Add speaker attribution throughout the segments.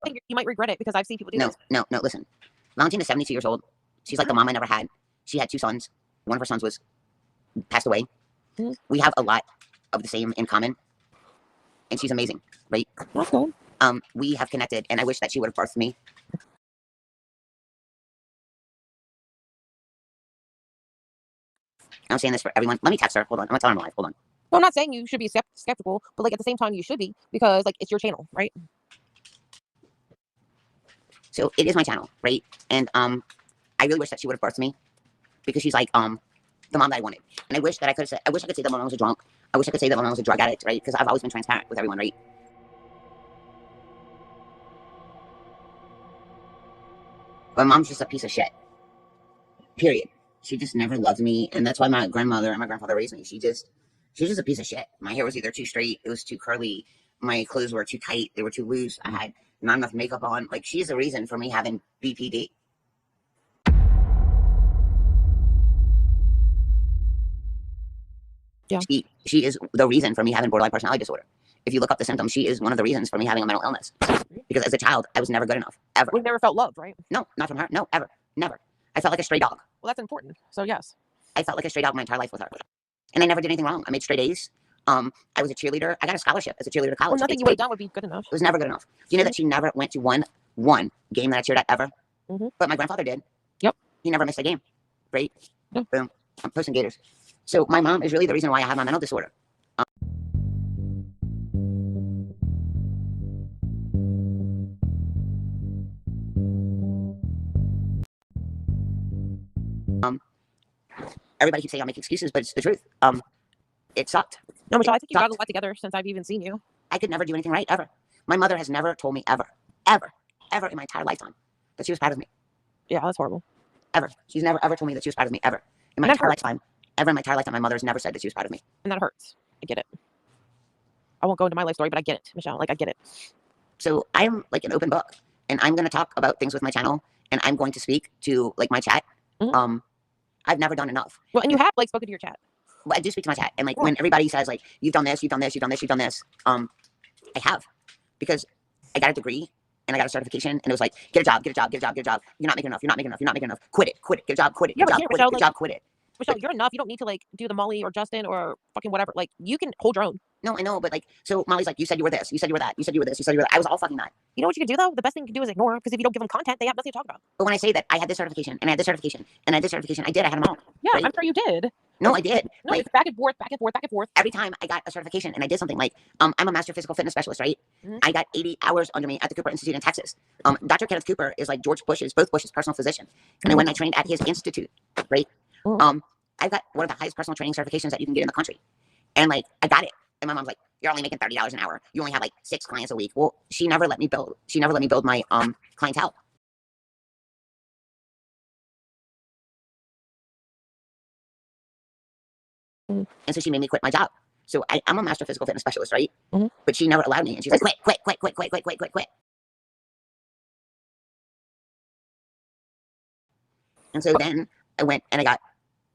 Speaker 1: think you might regret it because I've seen people do
Speaker 2: No,
Speaker 1: this.
Speaker 2: no, no, listen. Valentina is 72 years old. She's like the mom I never had. She had 2 sons. One of her sons was passed away.
Speaker 1: Mhm.
Speaker 2: We have a lot of the same in common. And she's amazing, right?
Speaker 1: Okay.
Speaker 2: We have connected, and I wish that she would have birthed me. I'm saying this for everyone. Let me text her. Hold on. I'm gonna tell her I'm live. Hold on.
Speaker 1: No, I'm not saying you should be skeptical, but like at the same time you should be because like it's your channel, right?
Speaker 2: So it is my channel, right? And I really wish that she would have birthed me because she's like the mom that I wanted. And I wish that I could have said, I wish I could say that my mom was a drunk. I wish I could say that my mom was a drug addict, right? Because I've always been transparent with everyone, right? My mom's just a piece of shit. Period. She just never loved me, and that's why my grandmother and my grandfather raised me. She's just a piece of shit. My hair was either too straight, it was too curly, my clothes were too tight, they were too loose, I had not enough makeup on. Like, she's the reason for me having BPD.
Speaker 1: Yeah.
Speaker 2: She is the reason for me having borderline personality disorder. If you look up the symptoms, she is one of the reasons for me having a mental illness. Because as a child, I was never good enough, ever.
Speaker 1: We've never felt loved, right?
Speaker 2: No, not from her. No, ever, never. I felt like a stray dog.
Speaker 1: Well, that's important. So yes.
Speaker 2: I felt like a stray dog my entire life with her, and I never did anything wrong. I made straight A's. I was a cheerleader. I got a scholarship as a cheerleader to college.
Speaker 1: Well, nothing you would have done would be good enough.
Speaker 2: It was never good enough. Do you know that she never went to one game that I cheered at ever?
Speaker 1: Mm-hmm.
Speaker 2: But my grandfather did.
Speaker 1: Yep.
Speaker 2: He never missed a game. Right?
Speaker 1: Yeah.
Speaker 2: Boom. I'm posting gators. So my mom is really the reason why I have my mental disorder. Everybody keeps saying I make excuses, but it's the truth. It sucked.
Speaker 1: No, Michelle, I think you've got a lot together since I've even seen you.
Speaker 2: I could never do anything right, ever. My mother has never told me ever in my entire lifetime that she was proud of me.
Speaker 1: Yeah, that's horrible.
Speaker 2: Ever. She's never ever told me that she was proud of me, ever. In my entire lifetime. Ever in my entire lifetime, my mother has never said that she was proud of me.
Speaker 1: And that hurts. I get it. I won't go into my life story, but I get it, Michelle. Like, I get it.
Speaker 2: So I'm like an open book, and I'm going to talk about things with my channel, and I'm going to speak to like my chat.
Speaker 1: Mm-hmm.
Speaker 2: I've never done enough.
Speaker 1: Well, and you have like spoken to your chat.
Speaker 2: Well, I do speak to my chat, and like when everybody says like you've done this, you've done this, you've done this, you've done this, I have, because I got a degree and I got a certification, and it was like get a job, get a job, get a job, get a job. You're not making enough. You're not making enough. You're not making enough. Quit it. Quit it. Get a job. Quit it. Get a job. Quit it. Get a job. Quit it.
Speaker 1: Michelle, you're enough. You don't need to like do the Molly or Justin or fucking whatever. Like, you can hold your own.
Speaker 2: No, I know, but like, so Molly's like, you said you were this, you said you were that, you said you were this, you said you were that. I was all fucking that.
Speaker 1: You know what you can do though? The best thing you can do is ignore, because if you don't give them content, they have nothing to talk about.
Speaker 2: But when I say that I had this certification, and I had this certification, and I had this certification, I did. I had them all.
Speaker 1: Yeah, right? I'm sure you did.
Speaker 2: No, I did.
Speaker 1: No, like, it's back and forth, back and forth, back and forth.
Speaker 2: Every time I got a certification and I did something, like, I'm a master physical fitness specialist, right? Mm-hmm. I got 80 hours under me at the Cooper Institute in Texas. Dr. Kenneth Cooper is like both Bush's personal physician. And when I trained at his institute, right? Mm-hmm. I've got one of the highest personal training certifications that you can get in the country. And like, I got it. And my mom's like, you're only making $30 an hour. You only have like 6 clients a week. Well, she never let me build my clientele. Mm-hmm. And so she made me quit my job. So I'm a master physical fitness specialist, right? Mm-hmm. But she never allowed me. And she's like, quit. And so then I went and I got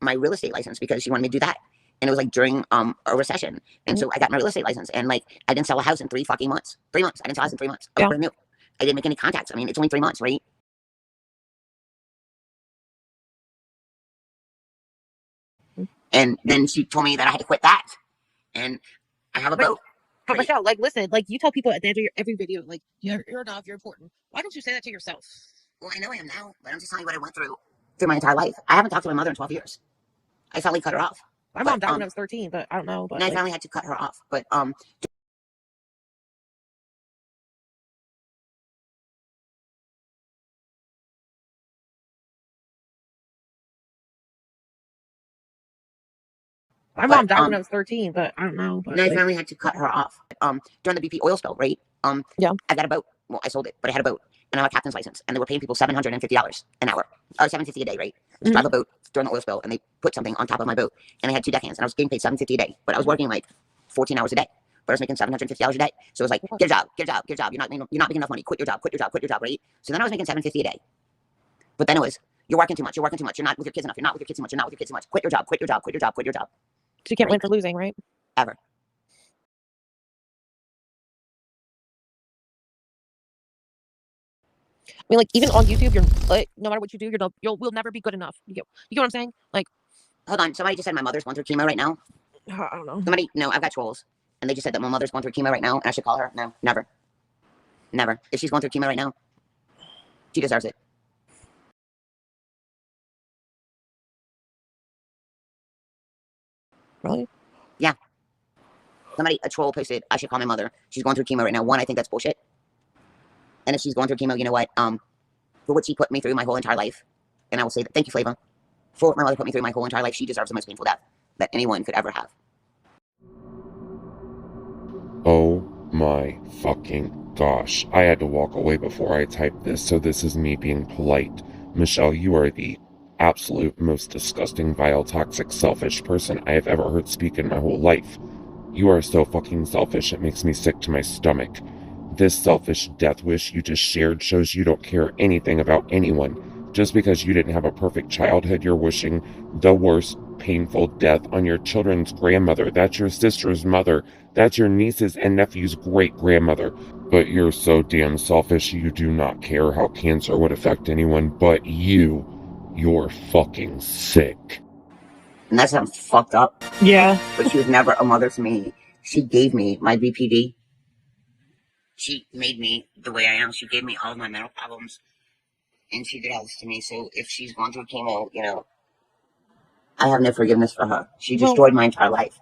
Speaker 2: my real estate license because she wanted me to do that. And it was like during a recession. And so I got my real estate license, and like I didn't sell a house in 3 fucking months. 3 months. I didn't sell a house in 3 months. I was brand new. I didn't make any contacts. I mean, it's only 3 months, right? And then she told me that I had to quit that. And I have a boat.
Speaker 1: But Michelle, like, listen, like, you tell people at the end of every video, like, you're enough, you're important. Why don't you say that to yourself?
Speaker 2: Well, I know I am now, but I'm just telling you what I went through my entire life. I haven't talked to my mother in 12 years. I finally cut her off.
Speaker 1: My mom died when I was 13, but I don't know. But
Speaker 2: and I finally had to cut her off. But
Speaker 1: my mom died when I was 13, but I don't know. But
Speaker 2: and I finally had to cut her off. During the BP oil spill, right?
Speaker 1: Yeah.
Speaker 2: I got a boat. Well, I sold it, but I had a boat, and I had a captain's license, and they were paying people $750 an hour, or $750 a day, right? To drive a boat during the oil spill, and they put something on top of my boat, and I had 2 deckhands, and I was getting paid $750 a day, but I was working like 14 hours a day, but I was making $750 a day. So it was like, get a job. You're not making enough money. Quit your job, right? So then I was making $750 a day. But then it was, you're working too much. You're not with your kids enough. You're not with your kids too much. Quit your job.
Speaker 1: So you can't win for losing, right?
Speaker 2: Ever.
Speaker 1: mean, like, even on YouTube, you're like, no matter what you do, will never be good enough. You get what I'm saying? Like,
Speaker 2: hold on. Somebody just said my mother's going through chemo right now.
Speaker 1: I don't know.
Speaker 2: Somebody, no, I've got trolls, and they just said that my mother's going through chemo right now, and I should call her. No, never, never. If she's going through chemo right now, she deserves it.
Speaker 1: Really?
Speaker 2: Yeah. Somebody, a troll posted, I should call my mother. She's going through chemo right now. One, I think that's bullshit. And if she's going through chemo, you know what? For what she put me through my whole entire life, and I will say that, thank you, Flava. For what my mother put me through my whole entire life, she deserves the most painful death that anyone could ever have.
Speaker 3: Oh my fucking gosh. I had to walk away before I typed this, so this is me being polite. Michelle, you are the absolute most disgusting, vile, toxic, selfish person I have ever heard speak in my whole life. You are so fucking selfish, it makes me sick to my stomach. This selfish death wish you just shared shows you don't care anything about anyone. Just because you didn't have a perfect childhood, you're wishing the worst, painful death on your children's grandmother. That's your sister's mother. That's your niece's and nephew's great-grandmother. But you're so damn selfish you do not care how cancer would affect anyone but you. You're fucking sick.
Speaker 2: And that sounds fucked up.
Speaker 1: Yeah.
Speaker 2: But she was never a mother to me. She gave me my BPD. She made me the way I am. She gave me all of my mental problems. And she did all this to me. So if she's gone through chemo, you know, I have no forgiveness for her. She destroyed my entire life.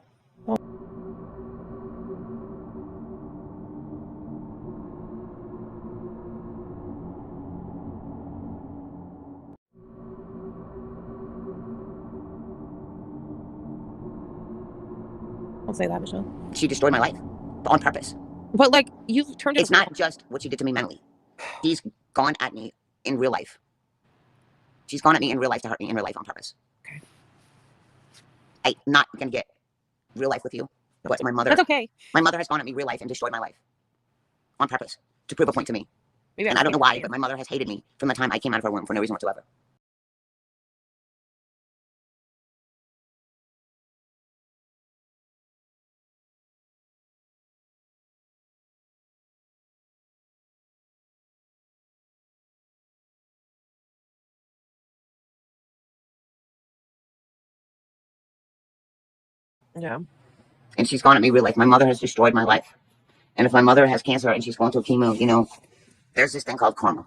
Speaker 1: Don't say that, Michelle.
Speaker 2: She destroyed my life on purpose.
Speaker 1: But like, you've turned it.
Speaker 2: It's not just what she did to me mentally. She's gone at me in real life. She's gone at me in real life to hurt me in real life on purpose.
Speaker 1: Okay.
Speaker 2: I'm not gonna get real life with you, but my mother.
Speaker 1: That's okay.
Speaker 2: My mother has gone at me real life and destroyed my life on purpose to prove a point to me.
Speaker 1: Maybe
Speaker 2: and I don't know why, but my mother has hated me from the time I came out of her womb for no reason whatsoever.
Speaker 1: Yeah.
Speaker 2: And she's gone at me real life. My mother has destroyed my life. And if my mother has cancer and she's going through chemo, you know, there's this thing called karma.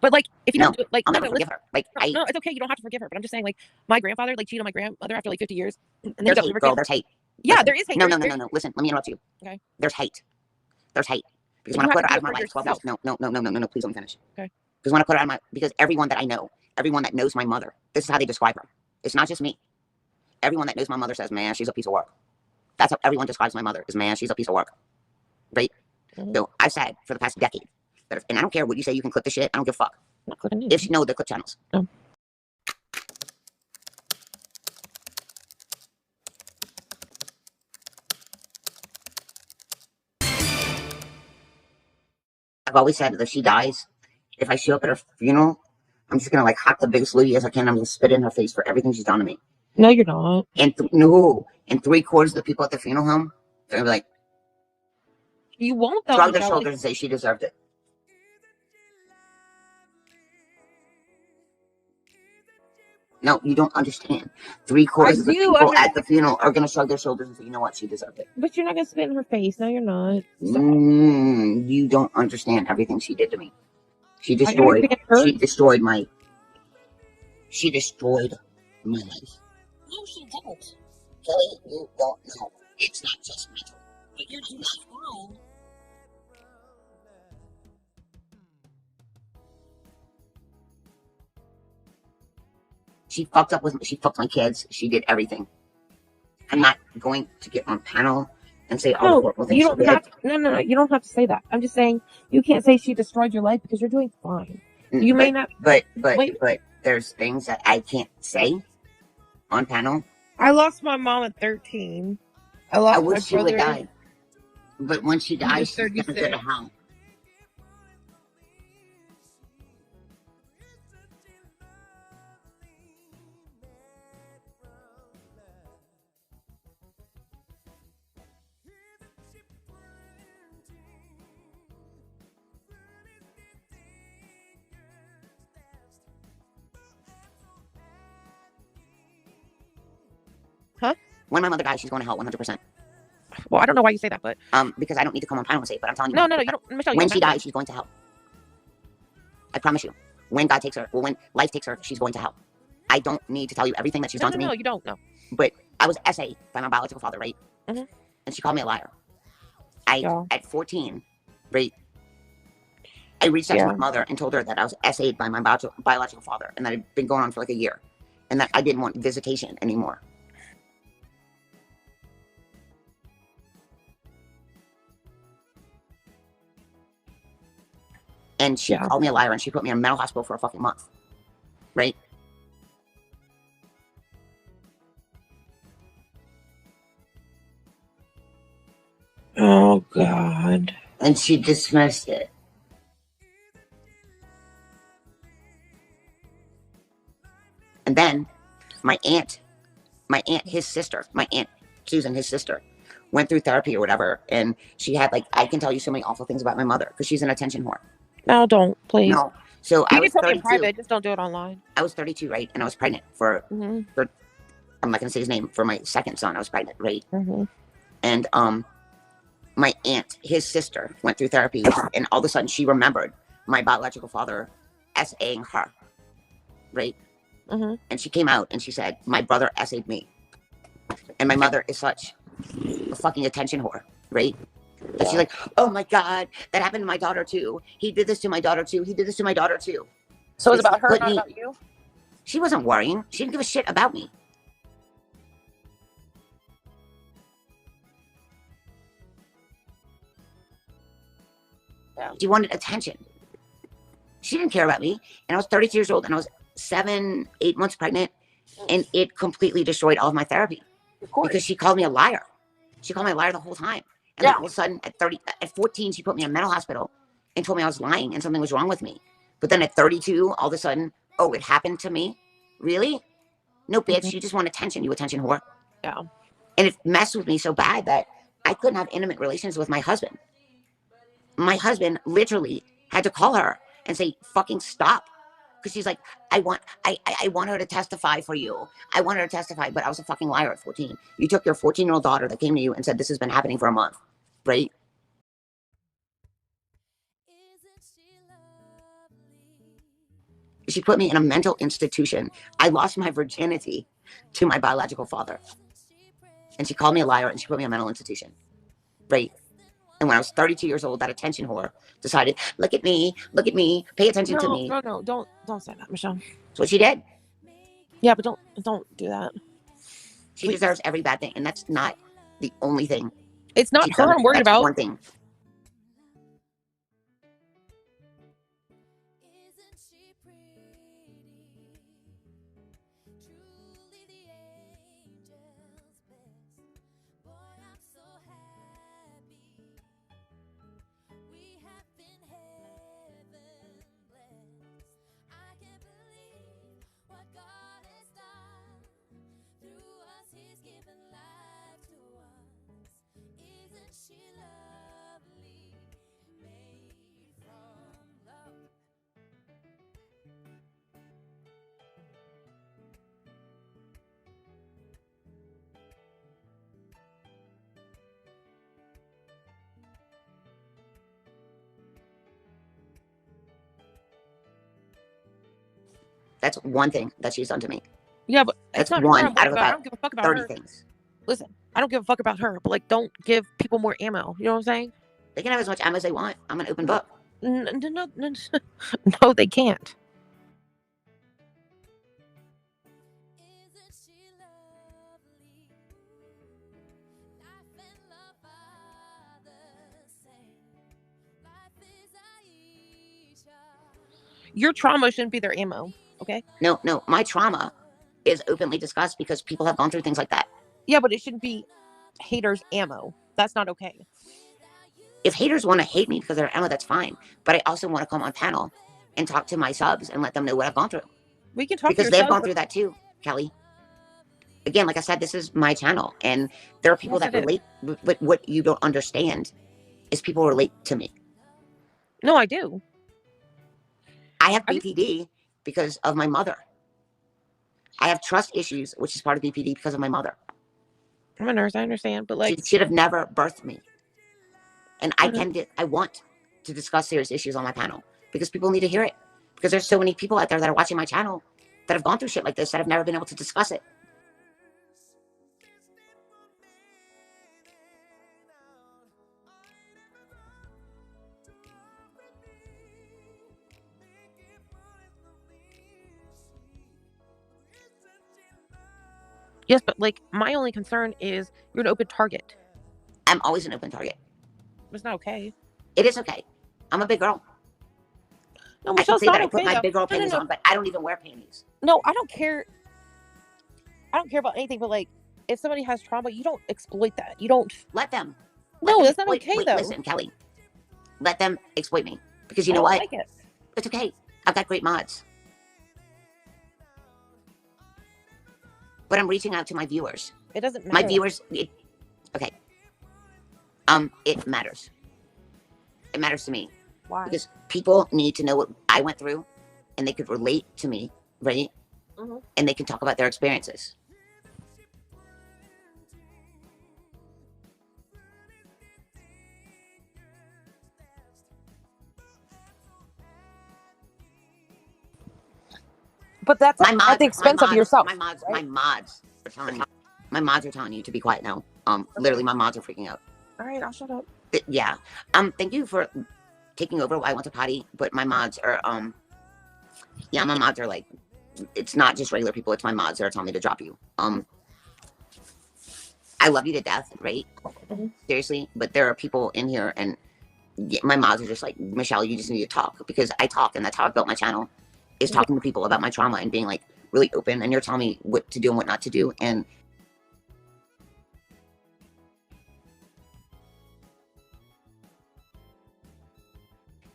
Speaker 1: But like, if you don't do it, like,
Speaker 2: I'll never forgive her. Like,
Speaker 1: no, it's okay. You don't have to forgive her. But I'm just saying, like, my grandfather like cheated on my grandmother after like 50 years. And
Speaker 2: there's hate, girl. There's hate.
Speaker 1: Yeah,
Speaker 2: Listen,
Speaker 1: there is hate.
Speaker 2: No. Listen, let me interrupt you.
Speaker 1: Okay.
Speaker 2: There's hate. There's hate. Because when I put her out of my life, 12 years. No. Please let me finish.
Speaker 1: Okay.
Speaker 2: Because when I put her out of my, because everyone that I know, everyone that knows my mother, this is how they describe her. It's not just me. Everyone that knows my mother says, man, she's a piece of work. That's how everyone describes my mother, is, man, she's a piece of work. Right? Mm-hmm. So I've said for the past decade, that if, and I don't care what you say, you can clip the shit, I don't give a fuck. If you know the clip channels.
Speaker 1: No.
Speaker 2: I've always said that if she dies, if I show up at her funeral, I'm just gonna like hop the biggest loogie as I can. I'm gonna spit in her face for everything she's done to me.
Speaker 1: No, you're not.
Speaker 2: And no, and 3/4 of the people at the funeral home, they're gonna be like,
Speaker 1: you won't though.
Speaker 2: Shrug their shoulders and say she deserved it. No, you don't understand. 3/4 of the people at the funeral are gonna shrug their shoulders and say, you know what, she deserved it.
Speaker 1: But you're not gonna spit in her face. No, you're not.
Speaker 2: You don't understand everything she did to me. She destroyed my life. She destroyed my life. No, she didn't. Kelly, you don't know. It's not just mental. But you're just fine. She fucked my kids. She did everything. I'm not going to get on panel and say all the horrible things she did.
Speaker 1: No, you don't have to say that. I'm just saying you can't say she destroyed your life because you're doing fine. You may not.
Speaker 2: But there's things that I can't say on panel.
Speaker 1: I lost my mom at 13. I
Speaker 2: wish she would die. But when she dies, she's gonna go to hell. When my mother dies, she's going to hell 100%.
Speaker 1: Well, I don't know why you say that, but
Speaker 2: Because I don't need to come on panel and say it, but I'm telling you.
Speaker 1: no, you don't, Michelle.
Speaker 2: When she dies, she's going to hell. I promise you. When God takes her, when life takes her, she's going to hell. I don't need to tell you everything that she's done to me.
Speaker 1: No, you don't. No.
Speaker 2: But I was SA'd by my biological father, right?
Speaker 1: Mhm.
Speaker 2: And she called me a liar. At 14, right? I reached out to my mother and told her that I was SA'd by my biological father, and that had been going on for like a year, and that I didn't want visitation anymore. And she called me a liar, and she put me in a mental hospital for a fucking month, right?
Speaker 1: Oh, God.
Speaker 2: And she dismissed it. And then my aunt, his sister, my aunt Susan, his sister, went through therapy or whatever. And she had like, I can tell you so many awful things about my mother because she's an attention whore.
Speaker 1: No, don't, please.
Speaker 2: No. So
Speaker 1: you
Speaker 2: I was
Speaker 1: can tell
Speaker 2: 32.
Speaker 1: me in private, just don't do it online.
Speaker 2: I was 32, right? And I was pregnant for I'm not gonna say his name, for my second son. I was pregnant, right? And my aunt, his sister, went through therapy, and all of a sudden she remembered my biological father SAing her, right? And she came out and she said, my brother SA'd me. And my mother is such a fucking attention whore, right? And she's like, oh my God, that happened to my daughter too. He did this to my daughter too. He did this to my daughter too.
Speaker 1: So it's about her, not about you?
Speaker 2: She wasn't worrying. She didn't give a shit about me. She wanted attention. She didn't care about me. And I was 32 years old, and I was 8 months pregnant, and it completely destroyed all of my therapy.
Speaker 1: Of course.
Speaker 2: Because she called me a liar. She called me a liar the whole time. And then all of a sudden, at 14, she put me in a mental hospital and told me I was lying and something was wrong with me. But then at 32, all of a sudden, oh, it happened to me? Really? No, bitch, you just want attention, you attention whore.
Speaker 1: Yeah.
Speaker 2: And it messed with me so bad that I couldn't have intimate relations with my husband. My husband literally had to call her and say, fucking stop. Because she's like, I want her to testify for you. I want her to testify, but I was a fucking liar at 14. You took your 14-year-old daughter that came to you and said, this has been happening for a month, right? She put me in a mental institution. I lost my virginity to my biological father. And she called me a liar, and she put me in a mental institution, right? And when I was 32 years old, that attention whore decided, look at me, pay attention to me.
Speaker 1: No, don't say that, Michelle.
Speaker 2: That's what she did.
Speaker 1: Yeah, but don't do that.
Speaker 2: She deserves every bad thing, and that's not the only thing.
Speaker 1: It's not her I'm worried about.
Speaker 2: One thing. That's one thing that she's done to me.
Speaker 1: Yeah, but
Speaker 2: that's one out of about
Speaker 1: I don't give a fuck about
Speaker 2: 30
Speaker 1: her.
Speaker 2: things.
Speaker 1: Listen, I don't give a fuck about her, but like, don't give people more ammo. You know what I'm saying?
Speaker 2: They can have as much ammo as they want. I'm an open book.
Speaker 1: No, they can't. Your trauma shouldn't be their ammo, okay?
Speaker 2: No, my trauma is openly discussed because people have gone through things like that.
Speaker 1: Yeah, but it shouldn't be haters' ammo. That's not okay.
Speaker 2: If haters want to hate me because they're ammo, that's fine. But I also want to come on panel and talk to my subs and let them know what I've gone through.
Speaker 1: We can talk
Speaker 2: because they've gone through that too, Kelly. Again, like I said, this is my channel, and there are people that relate. But what you don't understand is people relate to me.
Speaker 1: No, I do.
Speaker 2: I have BPD because of my mother. I have trust issues, which is part of BPD because of my mother.
Speaker 1: I'm a nurse, I understand, but
Speaker 2: She
Speaker 1: like,
Speaker 2: should have never birthed me. And
Speaker 1: mhm.
Speaker 2: I want to discuss serious issues on my panel because people need to hear it. Because there's so many people out there that are watching my channel that have gone through shit like this that have never been able to discuss it.
Speaker 1: Yes, but like, my only concern is you're an open target.
Speaker 2: I'm always an open target.
Speaker 1: It's not okay.
Speaker 2: It is okay. I'm a big girl.
Speaker 1: No,
Speaker 2: I can
Speaker 1: Michelle's
Speaker 2: say that
Speaker 1: not
Speaker 2: I put
Speaker 1: okay
Speaker 2: my
Speaker 1: though.
Speaker 2: big girl
Speaker 1: No, no,
Speaker 2: panties
Speaker 1: no,
Speaker 2: on, but I don't even wear panties.
Speaker 1: no. I don't care. I don't care about anything, but like, if somebody has trauma, you don't exploit that. You don't.
Speaker 2: Let them. Let
Speaker 1: No,
Speaker 2: them
Speaker 1: that's not
Speaker 2: exploit.
Speaker 1: okay
Speaker 2: Wait,
Speaker 1: though.
Speaker 2: listen, Kelly. Let them exploit me. Because you
Speaker 1: I
Speaker 2: know
Speaker 1: don't
Speaker 2: what?
Speaker 1: like it.
Speaker 2: It's okay. I've got great mods. But I'm reaching out to my viewers.
Speaker 1: It doesn't
Speaker 2: My
Speaker 1: matter.
Speaker 2: viewers, okay. It matters. It matters to me.
Speaker 1: Why?
Speaker 2: Because people need to know what I went through and they could relate to me, right?
Speaker 1: Mhm.
Speaker 2: And they can talk about their experiences.
Speaker 1: But that's
Speaker 2: My
Speaker 1: at
Speaker 2: mods,
Speaker 1: the expense of yourself.
Speaker 2: my mods are telling you.
Speaker 1: Right?
Speaker 2: My mods are telling you to be quiet now. Literally, my mods are freaking out.
Speaker 1: All right, I'll shut up.
Speaker 2: Yeah. Thank you for taking over while I went to potty, but my mods are, yeah, my mods are like, it's not just regular people, it's my mods that are telling me to drop you. I love you to death, right?
Speaker 1: Mhm.
Speaker 2: Seriously, but there are people in here and my mods are just like, Michelle, you just need to talk because I talk and that's how I built my channel is talking to people about my trauma and being like really open and you're telling me what to do and what not to do. And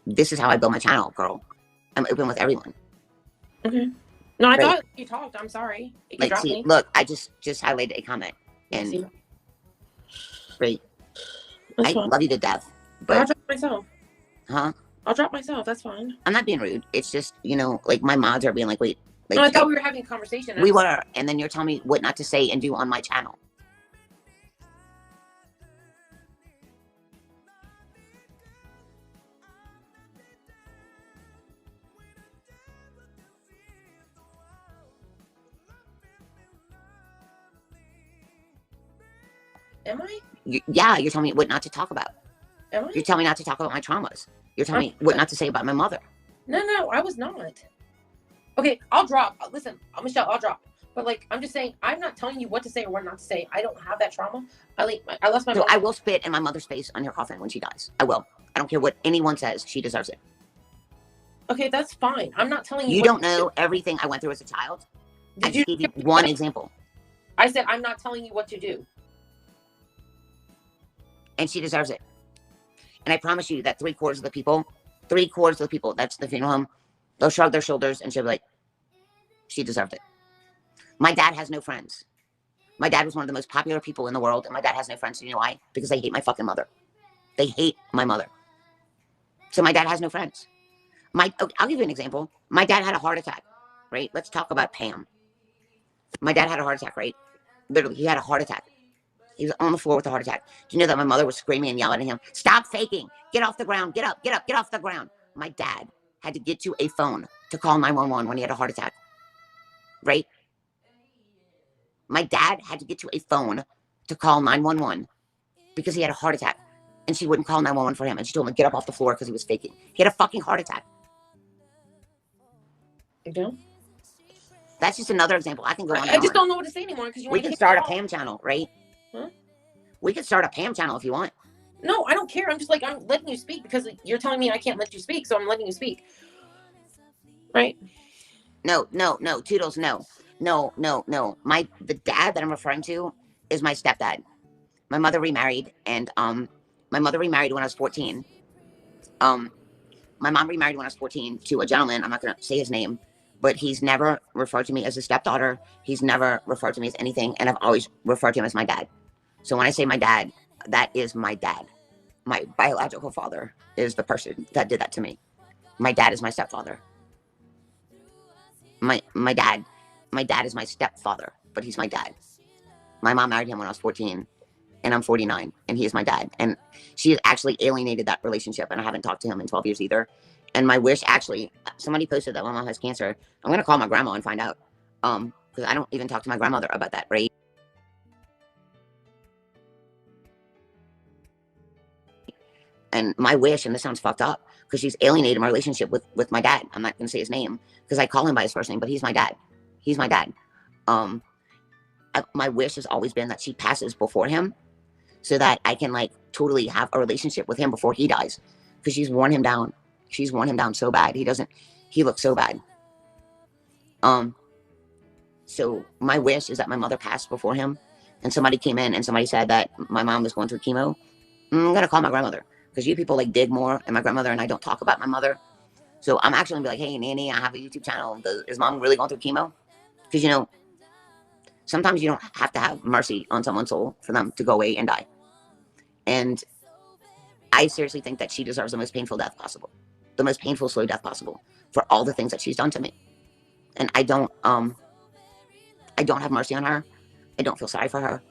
Speaker 2: this is how I built my channel, girl. I'm open with everyone.
Speaker 1: Okay. No, I
Speaker 2: Right.
Speaker 1: thought you talked. I'm sorry. You
Speaker 2: Like,
Speaker 1: dropped
Speaker 2: see,
Speaker 1: me.
Speaker 2: look, I just highlighted a comment
Speaker 1: I see.
Speaker 2: and great.
Speaker 1: That's
Speaker 2: I
Speaker 1: fine.
Speaker 2: love you to death,
Speaker 1: I'll
Speaker 2: but
Speaker 1: drop myself.
Speaker 2: huh?
Speaker 1: I'll drop myself. That's fine.
Speaker 2: I'm not being rude. It's just, you know, like my mods are being like, wait,
Speaker 1: No, I
Speaker 2: like
Speaker 1: thought we were having a conversation.
Speaker 2: we were, and then you're telling me what not to say and do on my channel.
Speaker 1: Am I?
Speaker 2: Yeah, you're telling me what not to talk about.
Speaker 1: Am I?
Speaker 2: You're telling me not to talk about my traumas. You're telling me what not to say about my mother.
Speaker 1: No, I was not. Okay, I'll drop. Listen, Michelle, I'll drop. But like, I'm just saying, I'm not telling you what to say or what not to say. I don't have that trauma. I lost my
Speaker 2: So
Speaker 1: mom.
Speaker 2: I will spit in my mother's face on her coffin when she dies. I will. I don't care what anyone says. She deserves it.
Speaker 1: Okay, that's fine. I'm not telling you.
Speaker 2: You
Speaker 1: what
Speaker 2: don't
Speaker 1: to
Speaker 2: know everything I went through as a child. I
Speaker 1: Did you?
Speaker 2: just gave you one example.
Speaker 1: I said I'm not telling you what to do.
Speaker 2: And she deserves it. And I promise you that 3/4 of the people, that's the funeral home, they'll shrug their shoulders and she'll be like, she deserved it. My dad has no friends. My dad was one of the most popular people in the world, and my dad has no friends. You know why? Because they hate my fucking mother. They hate my mother. So my dad has no friends. I'll give you an example. My dad had a heart attack, right? Let's talk about Pam. My dad had a heart attack, right? Literally, he had a heart attack. He was on the floor with a heart attack. Do you know that my mother was screaming and yelling at him, stop faking, get off the ground, get up, get up, get off the ground. My dad had to get to a phone to call 911 when he had a heart attack, right? My dad had to get to a phone to call 911 because he had a heart attack. And she wouldn't call 911 for him. And she told him to get up off the floor because he was faking. He had a fucking heart attack.
Speaker 1: Okay.
Speaker 2: That's just another example. I can go on.
Speaker 1: I just don't know what to say anymore because you
Speaker 2: We
Speaker 1: want to
Speaker 2: can start a Pam channel, right?
Speaker 1: Huh?
Speaker 2: We could start a Pam channel if you want.
Speaker 1: No, I don't care. I'm just like, I'm letting you speak because you're telling me I can't let you speak, so I'm letting you speak. Right?
Speaker 2: No, Toodles, no. The dad that I'm referring to is my stepdad. My mother remarried, and my mother remarried when I was 14. My mom remarried when I was 14 to a gentleman. I'm not gonna say his name, but he's never referred to me as a stepdaughter. He's never referred to me as anything, and I've always referred to him as my dad. So when I say my dad, that is my dad. My biological father is the person that did that to me. My dad is my stepfather. My dad is my stepfather, but he's my dad. My mom married him when I was 14, and I'm 49, and he is my dad. And she has actually alienated that relationship, and I haven't talked to him in 12 years either. And my wish, actually, somebody posted that my mom has cancer. I'm going to call my grandma and find out. Because I don't even talk to my grandmother about that, right? And my wish, and this sounds fucked up, because she's alienated my relationship with my dad. I'm not going to say his name, because I call him by his first name, but he's my dad. He's my dad. My wish has always been that she passes before him, so that I can like totally have a relationship with him before he dies, because she's worn him down. She's worn him down so bad. He looks so bad. So my wish is that my mother passed before him, and somebody came in and somebody said that my mom was going through chemo. I'm going to call my grandmother, because you people like dig more, and my grandmother and I don't talk about my mother. So I'm actually gonna be like, hey, Nanny, I have a YouTube channel. Is mom really going through chemo? Because, you know, sometimes you don't have to have mercy on someone's soul for them to go away and die. And I seriously think that she deserves the most painful death possible. The most painful, slow death possible for all the things that she's done to me. And I don't have mercy on her. I don't feel sorry for her.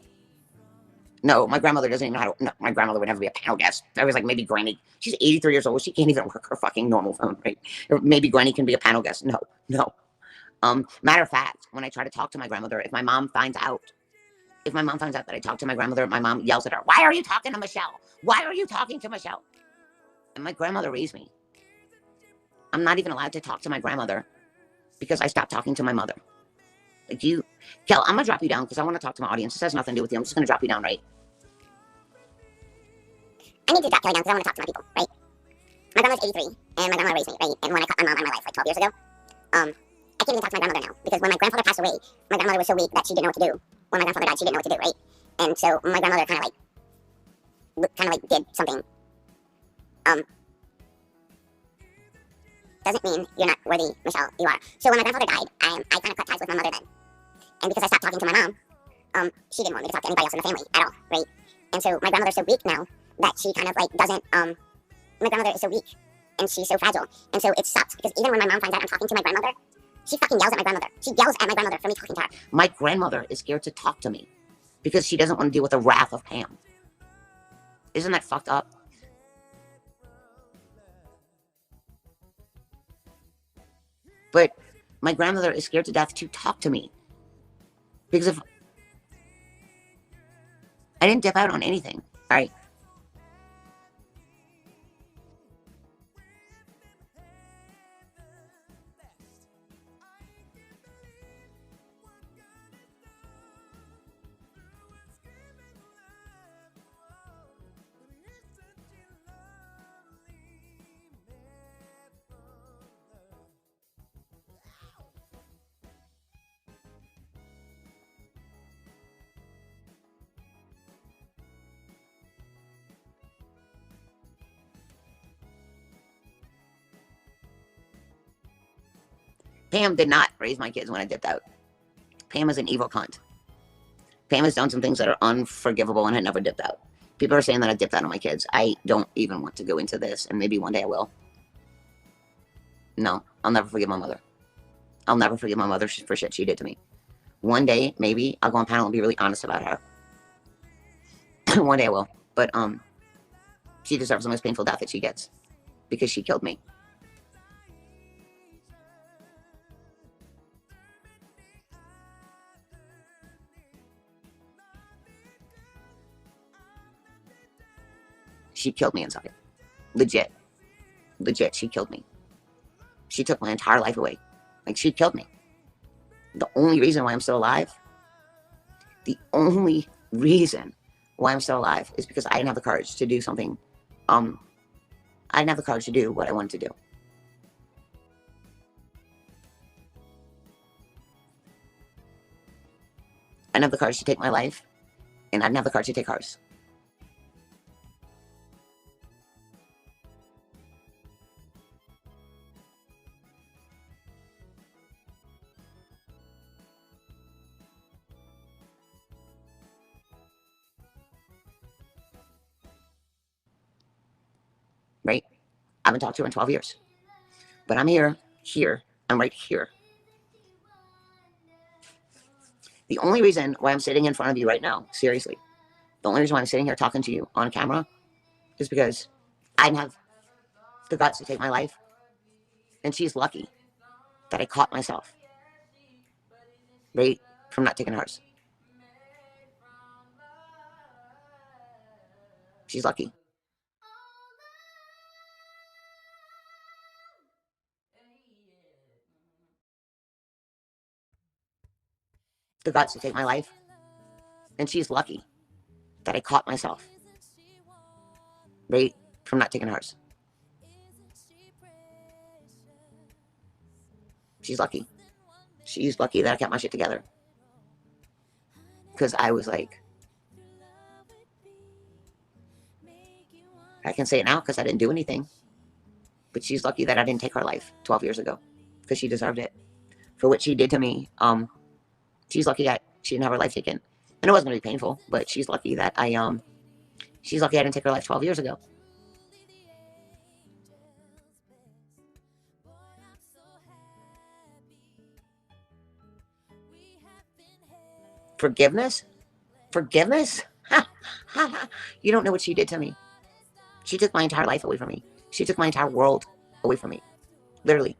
Speaker 2: No, my grandmother doesn't even know how to, no, my grandmother would never be a panel guest. I was like, maybe Granny. She's 83 years old. She can't even work her fucking normal phone, right? Or maybe Granny can be a panel guest. No. Matter of fact, when I try to talk to my grandmother, if my mom finds out that I talk to my grandmother, my mom yells at her, why are you talking to Michelle? Why are you talking to Michelle? And my grandmother raised me. I'm not even allowed to talk to my grandmother because I stopped talking to my mother. Like Kel, I'm gonna drop you down because I want to talk to my audience. This has nothing to do with you. I'm just gonna drop you down, right? I need to drop Kelly down because I want to talk to my people, right? My grandma's 83, and my grandma raised me, right? And when I cut my mom out of my life like 12 years ago, I can't even talk to my grandmother now because when my grandfather passed away, my grandmother was so weak that she didn't know what to do. When my grandfather died, she didn't know what to do, right? And so my grandmother kind of like did something. Doesn't mean you're not worthy, Michelle. You are. So when my grandfather died, I kind of cut ties with my mother then. And because I stopped talking to my mom, she didn't want me to talk to anybody else in the family at all, right? And so my grandmother's so weak now that she kind of like doesn't, my grandmother is so weak and she's so fragile. And so it sucks because even when my mom finds out I'm talking to my grandmother, she fucking yells at my grandmother. She yells at my grandmother for me talking to her. My grandmother is scared to talk to me because she doesn't want to deal with the wrath of Pam. Isn't that fucked up? But my grandmother is scared to death to talk to me. Because if I didn't dip out on anything, all right? Pam did not raise my kids when I dipped out. Pam is an evil cunt. Pam has done some things that are unforgivable and I never dipped out. People are saying that I dipped out on my kids. I don't even want to go into this, and maybe one day I will. No, I'll never forgive my mother. I'll never forgive my mother for shit she did to me. One day, maybe, I'll go on panel and be really honest about her. One day I will. But, she deserves the most painful death that she gets. Because she killed me. She killed me inside. Legit, she killed me. She took my entire life away. Like, she killed me. The only reason why I'm still alive, is because I didn't have the courage to do something. I didn't have the courage to do what I wanted to do. I didn't have the courage to take my life, and I didn't have the courage to take hers. Right? I haven't talked to her in 12 years. But I'm here, I'm right here. The only reason why I'm sitting in front of you right now, seriously, the only reason why I'm sitting here talking to you on camera is because I didn't have the guts to take my life. And she's lucky that I caught myself, right, from not taking hers. She's lucky. The guts to take my life. And she's lucky that I caught myself, right, from not taking hers. She's lucky. She's lucky that I kept my shit together. Because I was like, I can say it now because I didn't do anything. But she's lucky that I didn't take her life 12 years ago. Because she deserved it. For what she did to me. She's lucky that she didn't have her life taken. And it wasn't going to be painful. But she's lucky that she's lucky I didn't take her life 12 years ago. Forgiveness? Forgiveness? You don't know what she did to me. She took my entire life away from me. She took my entire world away from me. Literally.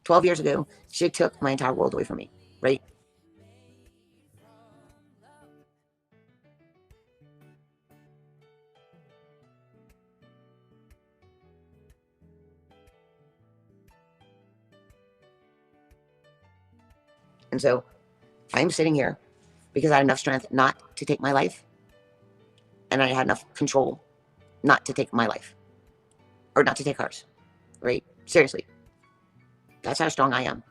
Speaker 2: 12 years ago, she took my entire world away from me. Right? And so, I'm sitting here because I had enough strength not to take my life. And I had enough control not to take my life. Or not to take hers. Right? Seriously. That's how strong I am.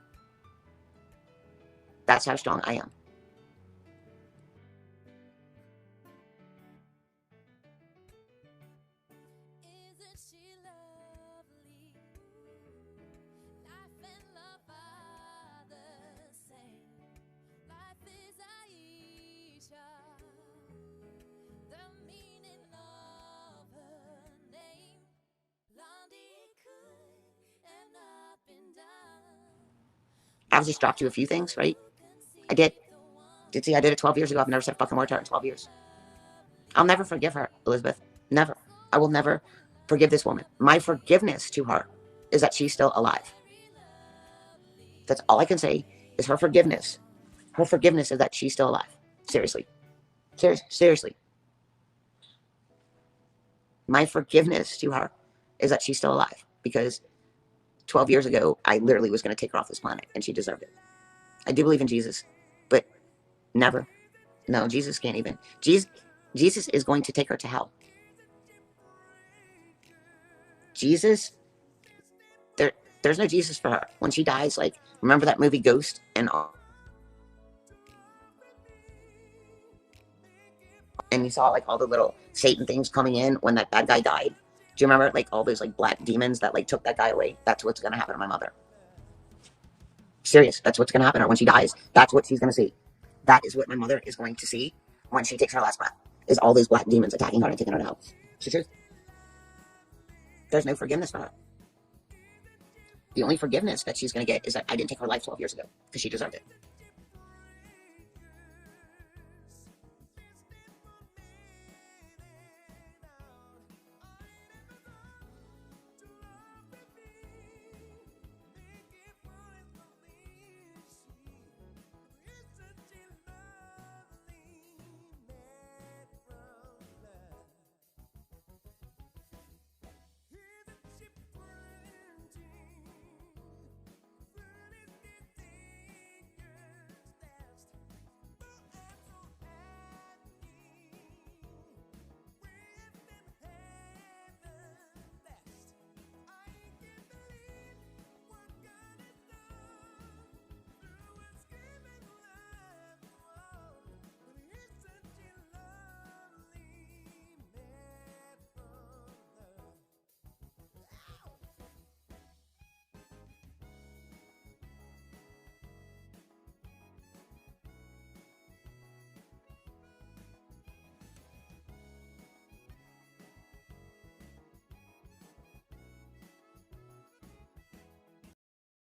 Speaker 2: That's how strong I am. I obviously stopped you a few things, right? I did. See, I did it 12 years ago. I've never said a fucking word to her in 12 years. I'll never forgive her, Elizabeth. Never. I will never forgive this woman. My forgiveness to her is that she's still alive. That's all I can say is her forgiveness. Her forgiveness is that she's still alive. Seriously. Seriously. My forgiveness to her is that she's still alive. Because 12 years ago, I literally was going to take her off this planet, and she deserved it. I do believe in Jesus, but never. No, Jesus can't even. Jesus is going to take her to hell. Jesus, there's no Jesus for her. When she dies, like, remember that movie Ghost? And you saw, like, all the little Satan things coming in when that bad guy died. Do you remember, like, all those, like, black demons that, like, took that guy away? That's what's going to happen to my mother. Serious. That's what's going to happen to her when she dies. That's what she's going to see. That is what my mother is going to see when she takes her last breath. Is all those black demons attacking her and taking her to hell. It's the truth. There's no forgiveness for her. The only forgiveness that she's going to get is that I didn't take her life 12 years ago because she deserved it.